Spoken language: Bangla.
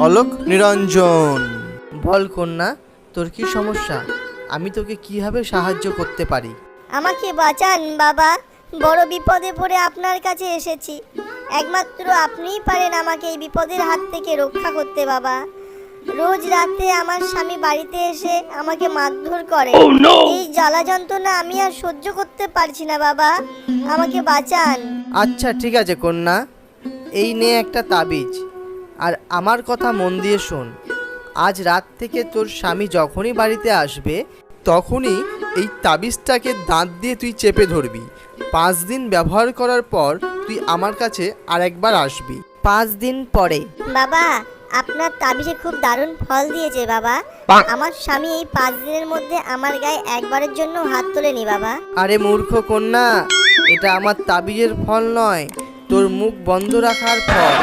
অলোক নিরঞ্জন। বল কন্যা, তোর কি সমস্যা? আমি তোকে কিভাবে সাহায্য করতে পারি? আমাকে বাঁচান বাবা, বড় বিপদে পড়ে আপনার কাছে এসেছি। একমাত্র আপনিই পারেন আমাকে এই বিপদের হাত থেকে রক্ষা করতে বাবা। রোজ রাতে আমার স্বামী বাড়িতে এসে আমাকে মারধর করে। এই জ্বালা যন্ত্রণা আমি আর সহ্য করতে পারছি না বাবা, আমাকে বাঁচান। আচ্ছা ঠিক আছে কন্যা, এই নে একটা তাবিজ, আর আমার কথা মন দিয়ে শোন। আজ রাত থেকে তোর স্বামী যখনই বাড়িতে আসবে তখনই এই তাবিজটাকে দাঁত দিয়ে তুই চেপে ধরবি। 5 দিন ব্যবহার করার পর তুই আমার কাছে আরেকবার আসবি। 5 দিন পরে। বাবা, আপনার তাবিজে খুব দারুণ ফল দিয়েছে বাবা। আমার স্বামী এই 5 দিনের মধ্যে আমার গায়ে একবারের জন্য হাত তোলেনি বাবা। আরে মূর্খ কন্যা, এটা আমার তাবিজের ফল নয়, তোর মুখ বন্ধ রাখার ফল।